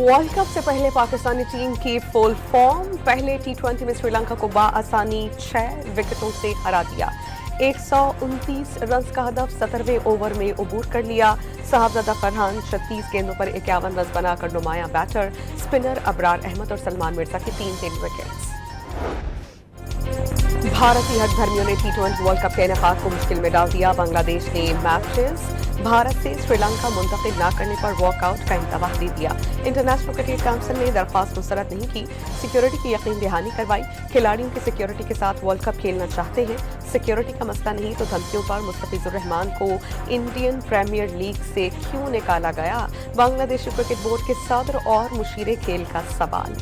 World cup से पहले Pakistani team की फुल फॉर्म। पहले टी20 में श्रीलंका को बाआसानी 6 विकेटों से हरा दिया। 129 रन का हदफ 17वें ओवर में अबूर कर लिया। साहबजादा फरहान 36 गेंदों पर 51 रन बनाकर नुमायां बैटर। स्पिनर अबरार अहमद और सलमान मिर्जा की 3 विकेट्स। भारतीय हठधर्मियों ने टी20 वर्ल्ड कप के इनेकाद को मुश्किल में डाल दिया। बांग्लादेश ने मैचेस भारत से श्रीलंका मुंतकिल न करने पर वॉकआउट का इंतबाह दे दिया। इंटरनेशनल क्रिकेट काउंसिल ने दरख्वास्त मुस्तरद नहीं की, सिक्योरिटी की यकीन दहानी करवाई। खिलाड़ियों की सिक्योरिटी के साथ वर्ल्ड कप खेलना चाहते हैं, सिक्योरिटी का मसला नहीं तो धमकियों पर मुस्तफिजुर रहमान को इंडियन प्रीमियर लीग से क्यों निकाला गया? बांग्लादेशी क्रिकेट बोर्ड के सदर और मुशीरे खेल का सवाल।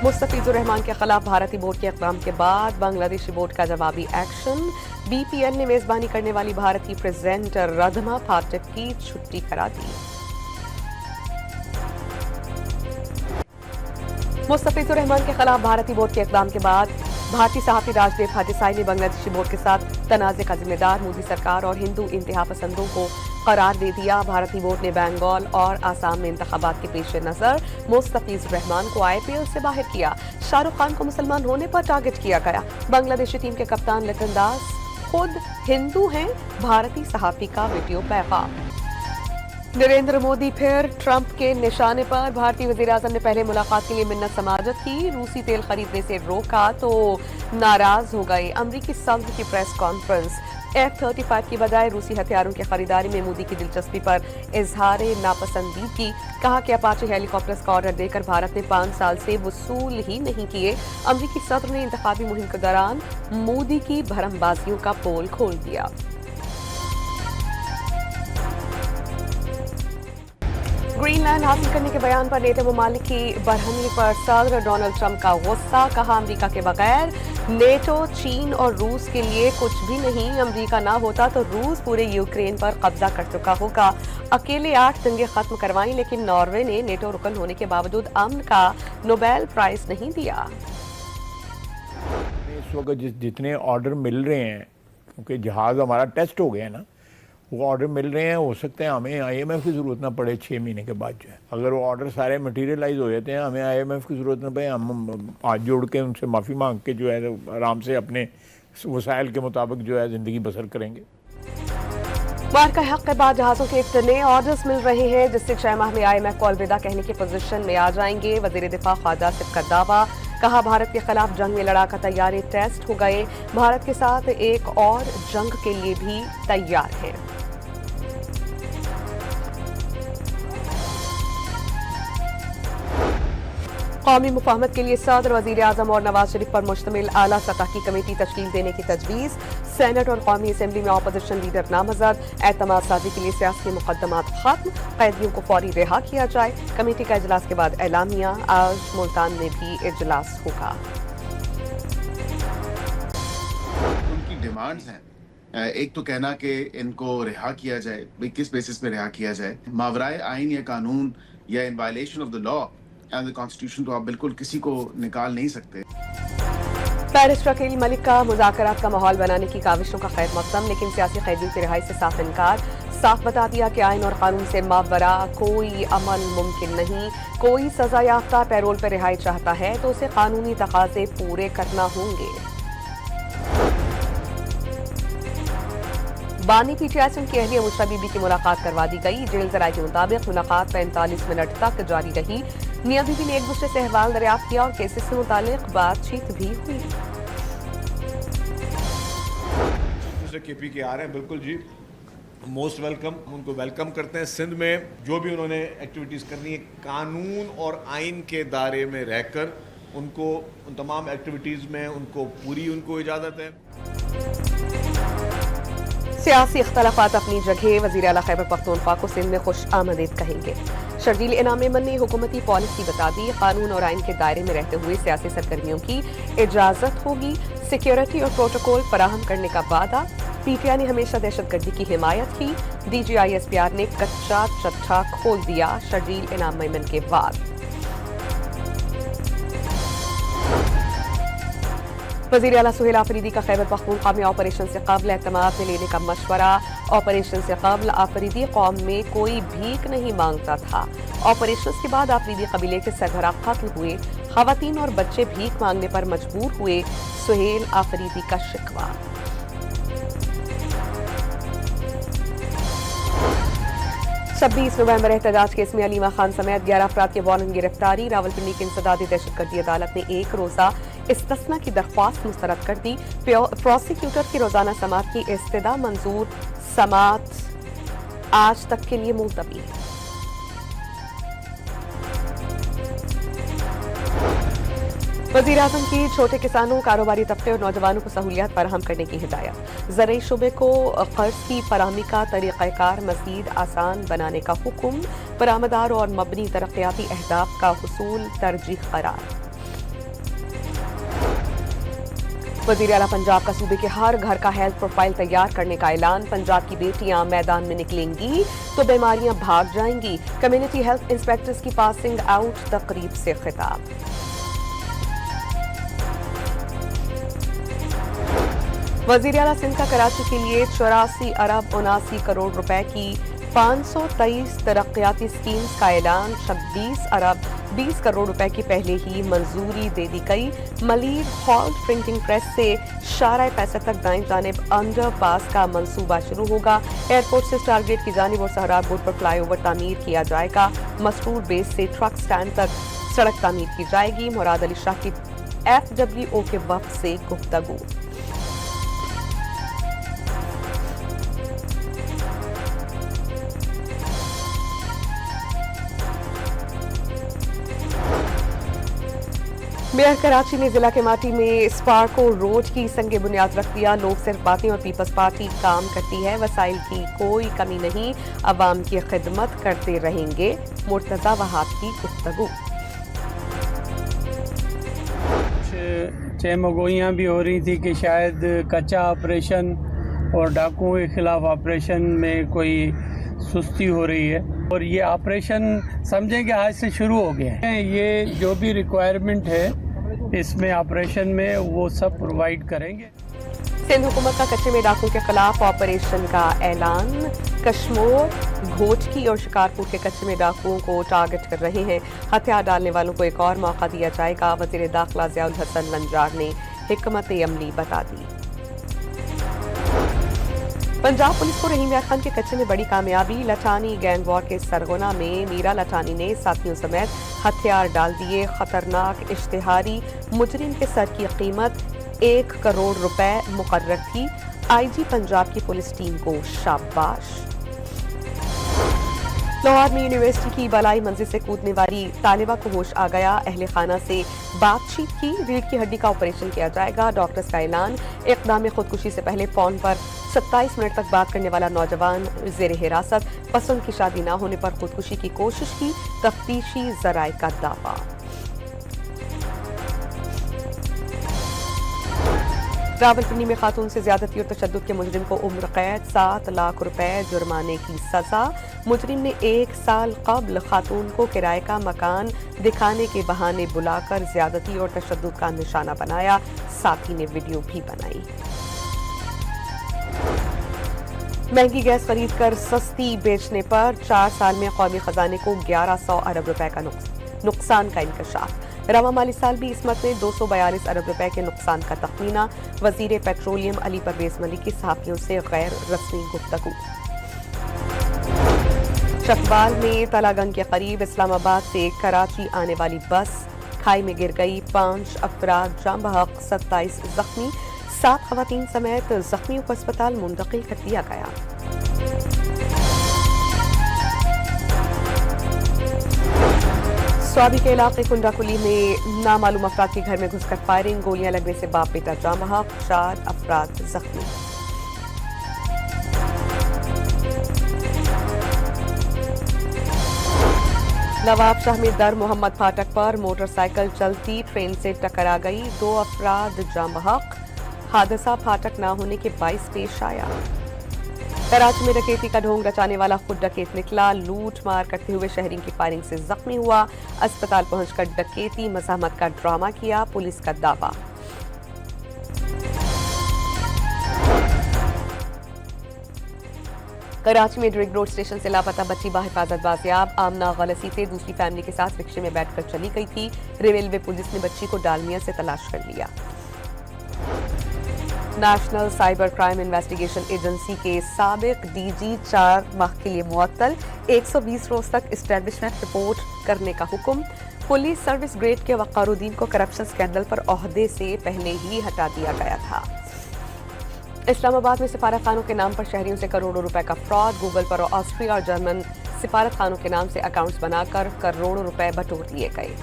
मुस्तफिजुर रहमान के खिलाफ भारतीय बोर्ड के इक़दाम के बाद बांग्लादेशी बोर्ड का जवाबी एक्शन। बीपीएल ने मेजबानी करने वाली भारतीय प्रेजेंटर रधमा फाटक की छुट्टी करा दी। मुस्तफिजुर रहमान के खिलाफ भारतीय बोर्ड के इक़दाम के बाद भारतीय सहाफ़ी राजदेव हादिसाई ने बांग्लादेशी बोर्ड के साथ तनाज़े का जिम्मेदार मोदी सरकार और हिंदू इंतहा पसंदों को करार दे दिया। भारतीय बोर्ड ने बंगाल और आसाम में इंतखाबात के पेश नज़र मुस्तफिजुर रहमान को आईपीएल से बाहर किया। शाहरुख खान को मुसलमान होने पर टारगेट किया गया। बांग्लादेशी टीम के कप्तान लिटन दास खुद हिंदू हैं। भारतीय सहाफ़ी का वीडियो पैगाम। नरेंद्र मोदी फिर ट्रंप के निशाने पर। भारतीय वज़ीर-ए-आज़म ने पहले मुलाकात के लिए मिन्नत समाजत की। रूसी तेल खरीदने से रोका तो नाराज हो गए। अमरीकी सदर की प्रेस कॉन्फ्रेंस। F-35 की बजाय रूसी हथियारों की खरीदारी में मोदी की दिलचस्पी पर इजहार नापसंदीदगी। कहा कि अपाचे हेलीकॉप्टर्स का ऑर्डर देकर भारत ने 5 साल से वसूल ही नहीं किए। अमरीकी सदर ने इंतखाबी मुहिम के दौरान मोदी की भरमबाजियों का पोल खोल दिया। ग्रीनलैंड हासिल करने के बयान पर नेटो ममालिक की बरहमी पर सदर डोनाल्ड ट्रंप का गुस्सा। कहा अमेरिका के बगैर नेटो चीन और रूस के लिए कुछ भी नहीं। अमेरिका ना होता तो रूस पूरे यूक्रेन पर कब्जा कर चुका होगा। अकेले 8 दंगे खत्म करवाई, लेकिन नॉर्वे ने नेटो रुकन होने के बावजूद अमन का नोबेल प्राइज नहीं दिया। इस वक्त जितने ऑर्डर मिल रहे हैं, क्योंकि जहाज हमारा टेस्ट हो गया है ना, वो ऑर्डर मिल रहे हैं, हो सकते हैं हमें आईएमएफ की ज़रूरत ना पड़े 6 महीने के बाद। जो है अगर वो ऑर्डर सारे मटेरियलाइज हो जाते हैं, हमें आईएमएफ की ज़रूरत ना पड़े। हम हाथ जोड़ के उनसे माफ़ी मांग के जो है आराम से अपने वसाइल के मुताबिक जो है ज़िंदगी बसर करेंगे। बार का हक के बाद जहाज़ों के इतने ऑर्डर्स मिल रहे हैं जिससे 6 माह में आईएमएफ को अलविदा कहने की पोजीशन में आ जाएंगे। वज़ीर दिफा ख्वाजा आसिफ का दावा। कहा भारत के खिलाफ जंग में लड़ाका तैयारी टेस्ट हो गए। भारत के साथ एक और जंग के लिए भी तैयार है। कौमी मुफाहमत के लिए सदर, वज़ीर-ए-आज़म और नवाज शरीफ पर मुश्तमिल आला सतह की कमेटी तश्कील देने की तजवीज़। सेनेट और कौमी असम्बली में अपोजिशन लीडर नामजद। एतमाद साजी के लिए सियासी मुकदमात खत्म। कैदियों को फौरी रिहा किया जाए। कमेटी का इजलास के बाद एलामिया। आज मुल्तान में भी इजलास होगा। उनकी डिमांड्स हैं, एक तो कहना कि इनको रिहा किया जाए। भाई किस बेसिस पे रिहा किया जाए? मावराए आइन या कानून या in violation of the law and the constitution तो आप बिल्कुल किसी को निकाल नहीं सकते। पेरिस शकील मलिक का मुज़ाकरात का माहौल बनाने की काविशों का खैर मकदम, लेकिन सियासी कैदियों की रिहाई से साफ इनकार। साफ बता दिया कि आइन और कानून से मावरा कोई अमल मुमकिन नहीं। कोई सजा याफ्ता पैरोल पर रिहाई चाहता है तो उसे कानूनी तकाजे पूरे करना होंगे। बानी पीटीआई की अहलिया मुशरा बीबी की मुलाकात करवा दी गई। जेल जराये के मुताबिक मुलाकात 45 मिनट तक जारी रही। मियां बीबी ने एक दूसरे से अहवाल दरियाफ्त किया और केसेस से मुतालिक बातचीत भी हुई। केपी के आ रहे हैं, बिल्कुल जी, मोस्ट वेलकम। उनको वेलकम करते हैं। सिंध में जो भी उन्होंने एक्टिविटीज़ करनी है, कानून और आइन के दायरे में रहकर उनको उन तमाम एक्टिविटीज़ में उनको पूरी इजाज़त है। सियासी इख्तलाफात अपनी जगह। वज़ीर आला खैबर पख्तूनख्वा को सिंध में खुश आमदीद कहेंगे। शर्जील इनाम मेमन ने हुकूमती पॉलिसी बता दी। कानून और आइन के दायरे में रहते हुए सियासी सरगर्मियों की इजाजत होगी। सिक्योरिटी और प्रोटोकॉल फराहम करने का वादा। पीटीआई ने हमेशा दहशतगर्दी की हिमायत की। DGISPR ने कच्चा चट्टा खोल दिया शर्जील इनाम मेमन के बाद। वज़ीर आला सुहेल आफरीदी का खैबर पख्तूनख्वा में ऑपरेशन से कब्ल एतमाद में लेने का मशवरा। ऑपरेशन से कब्ल आफरीदी कौम में कोई भीख नहीं मांगता था। ऑपरेशन के बाद आफरीदी कबीले के सरबराह कत्ल हुए। खवातीन और बच्चे भीख मांगने पर मजबूर हुए। सुहेल आफरीदी का शिकवा। छब्बीस नवंबर एहतजाज केस में अलीमा खान समेत 11 अफराद के वारंट गिरफ्तारी। रावलपिंडी की इंसदादी दहशतगर्दी अदालत ने एक रोजा इस्तिस्ना की दरख्वास्त मुस्तरद कर दी। प्रोसिक्यूटर की रोजाना समात की इस्तदा मंजूर। समात आज तक के लिए मुलतवी। वज़ीर आज़म की छोटे किसानों, कारोबारी तबके और नौजवानों को सहूलियात फराहम करने की हिदायत। ज़राई शुबे को कर्ज की फराहमी का तरीक़ाकार मज़ीद आसान बनाने का हुक्म। बरामदार और मबनी तरक्याती अहदाफ का हुसूल तरजीह करार। वज़ीर आला पंजाब का सूबे के हर घर का हेल्थ प्रोफाइल तैयार करने का ऐलान। पंजाब की बेटियां मैदान में निकलेंगी तो बीमारियां भाग जाएंगी। कम्युनिटी हेल्थ इंस्पेक्टर्स की पासिंग आउट तकरीब से खिताब। वज़ीर आला सिंध का कराची के लिए 84 अरब 79 करोड़ रुपए की 523 तरक्याती स्कीम्स का ऐलान। 26 अरब 20 करोड़ रुपए की पहले ही मंजूरी दे दी गई। मलीर हॉल्ट प्रिंटिंग प्रेस से शारा पैसा तक दाएं जानिब अंडर पास का मंसूबा शुरू होगा। एयरपोर्ट से स्टारगेट की जानिब और सहराब रोड पर फ्लाईओवर तामीर किया जाएगा। मसरूर बेस से ट्रक स्टैंड तक सड़क तामीर की जाएगी। मुराद अली शाह की FWO के वफ्द से गुफ्तगू। मेयर कराची ने जिला के माटी में स्पार्को रोड की संगे बुनियाद रख दिया। लोग सिर्फ बातें और पीपल्स पार्टी काम करती है, वसाइल की कोई कमी नहीं, अवाम की खिदमत करते रहेंगे। मुर्तजा वहाब की गुफ्तगू। चहमगोइयाँ भी हो रही थी कि शायद कच्चा ऑपरेशन और डाकुओं के खिलाफ ऑपरेशन में कोई सुस्ती हो रही है, और ये ऑपरेशन समझें कि आज से शुरू हो गया है। ये जो भी रिक्वायरमेंट है इसमें ऑपरेशन में वो सब प्रोवाइड करेंगे। सिंध हुकूमत का कच्चे में डाकुओं के खिलाफ ऑपरेशन का ऐलान। कश्मोर, घोटकी और शिकारपुर के कच्चे में डाकुओं को टारगेट कर रहे हैं। हथियार डालने वालों को एक और मौका दिया जाएगा। वज़ीर दाखिला ज़ियाउल हसन लंजार ने हिकमत अमली बता दी। पंजाब पुलिस को रहीम यार खान के कच्चे में बड़ी कामयाबी। लठानी गैंग वॉर के सरगोना में मीरा लठानी ने साथियों समेत हथियार डाल दिए। खतरनाक इश्तिहारी मुजरिम के सर की कीमत 1 करोड़ रुपए मुकर्रर थी। IG पंजाब की पुलिस टीम को शाबाश। लाहौर में यूनिवर्सिटी की बलाई मंजिल से कूदने वाली तालिबा को होश आ गया। अहले खाना से बातचीत की। रीढ़ की हड्डी का ऑपरेशन किया जाएगा। डॉक्टर्स का ऐलान। इक़दाम खुदकुशी से पहले फोन पर 27 मिनट तक बात करने वाला नौजवान ज़ेर हिरासत। पसंद की शादी न होने पर खुदकुशी की कोशिश की। तफ्तीशी ज़राए का दावा। रावलपिंडी में खातून से ज्यादती और तशद्दुद के मुजरिम को उम्र कैद, 7 लाख रुपए जुर्माने की सजा। मुजरिम ने 1 साल कबल खातून को किराए का मकान दिखाने के बहाने बुलाकर ज्यादती और तशद्दुद का निशाना बनाया। साथी ने वीडियो भी बनाई। महंगी गैस खरीद कर सस्ती बेचने पर 4 साल में कौमी खजाने को 1100 अरब रुपए का नुकसान का इंकशाफ। रवा माली साल भी इस मद में 242 अरब रुपए के नुकसान का तखमीना। वजीर पेट्रोलियम अली परवेज मलिक की सहाफियों से गैर रस्मी गुफ्तगू। चकवाल में तलागंग के करीब इस्लामाबाद से कराची आने वाली बस खाई में गिर गई। 5 अफराद जाम बहक, 27 जख्मी। 7 खवातीन समेत जख्मियों को अस्पताल मुंतकिल कर दिया गया। स्वाबी के इलाके कुंडाकुली में नामालूम अफराद के घर में घुसकर फायरिंग। गोलियां लगने से बाप बेटा जाम बहक, 4 अफराद जख्मी। नवाब शाह में दर मोहम्मद फाटक पर मोटरसाइकिल चलती ट्रेन से टकरा गई। 2 अफराद जाम बहक। हादसा फाटक न होने के बाइस पेश आया। कराची में डकैती का ढोंग रचाने वाला खुद डकैत निकला। लूट मार करते हुए शहरियों की फायरिंग से जख्मी हुआ। अस्पताल पहुंचकर डकैती मज़ाहमत का ड्रामा किया। पुलिस का दावा। कराची में ड्रिग रोड स्टेशन से लापता बच्ची बाहिफाजत बाजियाब। आमना गलसी से दूसरी फैमिली के साथ रिक्शे में बैठकर चली गई थी। रेलवे पुलिस ने बच्ची को डालमिया से तलाश कर लिया। National cyber crime investigation agency के साबिक डीजी 4 माह के लिए मुअत्तल। 120 रोज तक एस्टेब्लिशमेंट रिपोर्ट करने का हुक्म। पुलिस सर्विस ग्रेड के वक़ारुद्दीन को करप्शन स्कैंडल पर ओहदे से पहले ही हटा दिया गया था। इस्लामाबाद में सिफारत खानों के नाम पर शहरियों से करोड़ों रुपए का फ्रॉड। गूगल पर ऑस्ट्रिया और जर्मन सिफारत खानों के नाम से अकाउंट्स बनाकर करोड़ों रुपए बटोर लिए गए।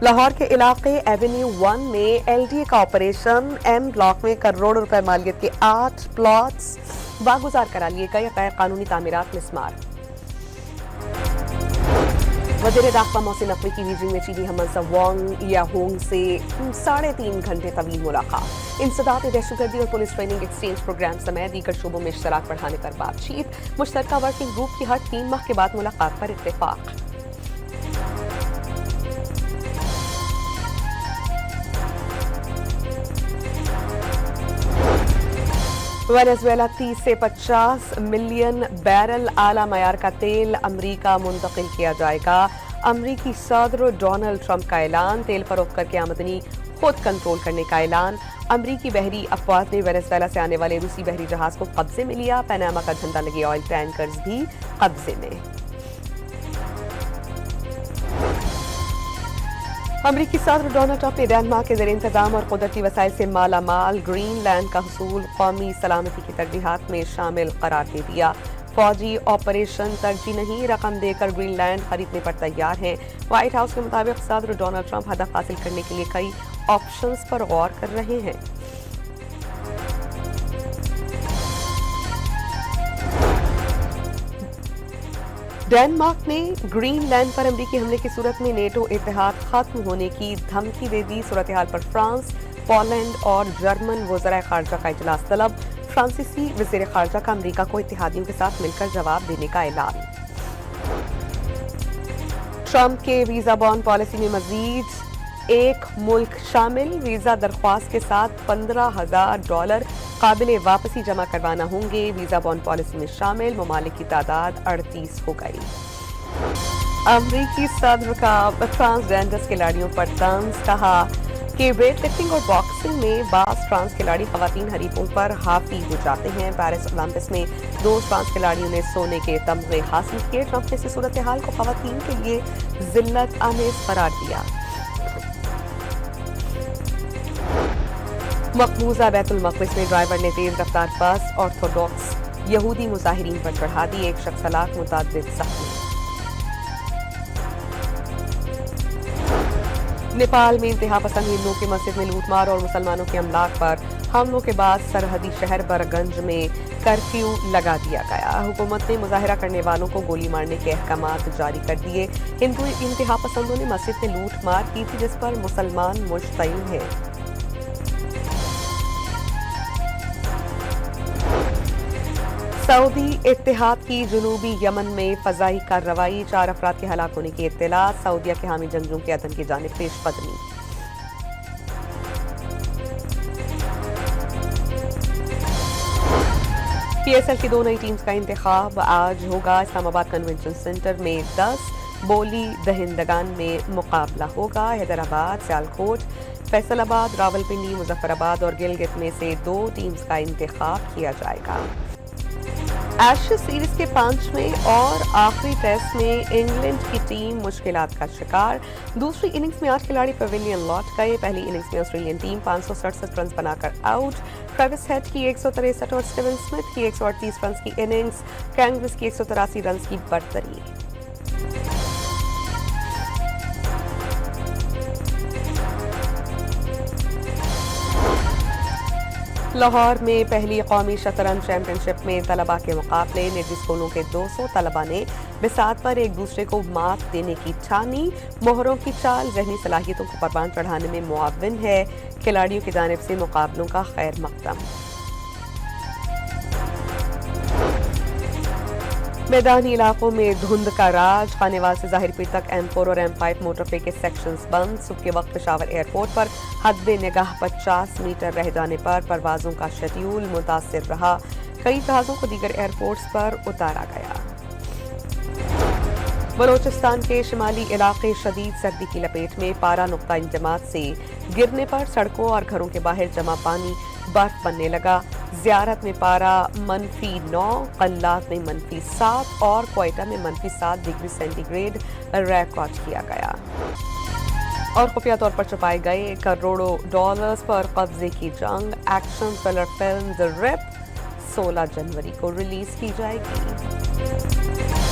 लाहौर के इलाके एवेन्यू 1 में एलडीए का ऑपरेशन। एम ब्लॉक में करोड़ों रुपए मालियत के 8 प्लॉट्स बागुजार करा लिए गए। गैर कानूनी तामीरात मिस्मार। वज़ीर दाखिला मोहसिन नकवी की बीजिंग में चीनी हम मनसब वांग याहोंग से 3.5 घंटे तवील मुलाकात। इंसदाद दहशतगर्दी और पुलिस ट्रेनिंग एक्सचेंज प्रोग्राम समेत दीगर शोबों में इश्तराक बढ़ाने पर बातचीत। मुश्तरका वर्किंग ग्रुप की हर 3 माह के बाद मुलाकात पर इत्तेफाक। वेनेजुएला 30 से 50 मिलियन बैरल आला मयार का तेल अमरीका मुंतकिल किया जाएगा। अमरीकी सदर डोनाल्ड ट्रंप का ऐलान। तेल फरोख्त करके आमदनी खुद कंट्रोल करने का ऐलान। अमरीकी बहरी अफवाज ने वेनेजुएला से आने वाले रूसी बहरी जहाज को कब्जे में लिया। पनामा का झंडा लगे ऑयल टैंकर्स भी कब्जे में। अमरीकी सदर डोनाल्ड ट्रंप ने डेनमार्क के ज़ेर इंतजाम और कुदरती वसाइल से माला माल ग्रीनलैंड का हुसूल कौमी सलामती की तरजीहात में शामिल करार दे दिया। फौजी ऑपरेशन तरजीह नहीं, रकम देकर ग्रीनलैंड खरीदने पर तैयार हैं। व्हाइट हाउस के मुताबिक सदर डोनाल्ड ट्रंप हदफ हासिल करने के लिए कई ऑप्शंस पर गौर कर रहे हैं। डेनमार्क ने ग्रीनलैंड पर अमरीकी हमले की सूरत में नेटो इत्तेहाद खत्म होने की धमकी दे दी। सूरत हाल पर फ्रांस, पोलैंड और जर्मन वज़राए खारजा का इजलास तलब। फ्रांसीसी वज़ीर खारजा का अमरीका को इत्तेहादियों के साथ मिलकर जवाब देने का ऐलान। ट्रंप के वीजा बॉन्ड पॉलिसी में मजीद एक मुल्क शामिल। वीजा दरख्वास्त के साथ $15,000 काबिल वापसी जमा करवाना होंगे। वीजा बॉन्ड पॉलिसी में शामिल ममालिक की तादाद 38 हो गई। अमरीकी सदर का ट्रांसजेंडर खिलाड़ियों पर तंज। कहा कि वेट लिफ्टिंग और बॉक्सिंग में बास ट्रांस खिलाड़ी खवातीन हरीफों पर हावी हो जाते हैं। पेरिस ओलंपिक्स में 2 ट्रांस खिलाड़ियों ने सोने के तमगे हासिल किए। ट्रंप ने इस सूरत हाल को खवातीन के लिए जिल्लत आमेज करार दिया। मकबूजा बैतुल मक़दिस में ड्राइवर ने तेज रफ्तार बस ऑर्थोडॉक्स यहूदी मुजाहिरीन पर चढ़ा दी। 1 शख्स हलाक, मुतअद्दिद जख्मी। नेपाल में इंतहा पसंद हिंदुओं की मस्जिद में लूटमार और मुसलमानों के अमलाक पर हमलों के बाद सरहदी शहर बरगंज में कर्फ्यू लगा दिया गया। हुकूमत ने मुजाहिरा करने वालों को गोली मारने के अहकामात जारी कर दिए। हिंदू इंतहा पसंदों ने मस्जिद में लूट मार की थी, जिस पर मुसलमान मुश्तइल हैं। सऊदी इत्तेहाद की जनूबी यमन में फजाई कार्रवाई। 4 अफराद के हलाक होने की इत्तला। सऊदिया के हामी जंगजू के अदन की जानिब पेशकदमी। पीएसएल की 2 नई टीम्स का इंतखाब आज होगा। इस्लामाबाद कन्वेंशन सेंटर में 10 बोली दहिंदगान में मुकाबला होगा। हैदराबाद, सियालकोट, फैसलाबाद, रावलपिंडी, मुजफ्फराबाद और गिलगित में से 2 टीम्स का इंतखाब किया जाएगा। एशेज सीरीज के 5वें और आखिरी टेस्ट में इंग्लैंड की टीम मुश्किलात का शिकार। दूसरी इनिंग्स में 8 खिलाड़ी पवेलियन लौट गए। पहली इनिंग्स में ऑस्ट्रेलियन टीम 567 रन बनाकर आउट। ट्रेविस हेड की 163 और स्टीवन स्मिथ की 138 रन की इनिंग्स। कैंगरिस की 183 रन की बरतरी। लाहौर में पहली कौमी शतरंज चैंपियनशिप में तलबा के मुकाबले। निजी स्कूलों के 200 तलबा ने बिसात पर एक दूसरे को मात देने की ठानी। मोहरों की चाल जहनी सलाहियतों को परवान चढ़ाने में मुआविन है। खिलाड़ियों की जानिब से मुकाबलों का खैर मकदम। मैदानी इलाकों में धुंध का राज, खानेवाल से ज़ाहिर पीर तक M4 और M5 मोटरवे के सेक्शंस बंद। सुबह के वक्त पेशावर एयरपोर्ट पर हद निगाह 50 मीटर रह जाने पर परवाज़ों का शेड्यूल मुतासिर रहा। कई जहाज़ों को दीगर एयरपोर्ट्स पर उतारा गया। बलोचिस्तान के शिमाली इलाके शदीद सर्दी की लपेट में। पारा नुक्ता इंजमात से गिरने पर सड़कों और घरों के बाहर जमा पानी बर्फ बनने लगा। ज़ियारत में पारा -9, कल्लात में -7 और क्वेटा में -7 डिग्री सेंटीग्रेड रिकॉर्ड किया गया। और खुफिया तौर पर छुपाए गए करोड़ों डॉलर्स पर कब्जे की जंग। Action thriller film the rip 16 जनवरी को रिलीज की जाएगी।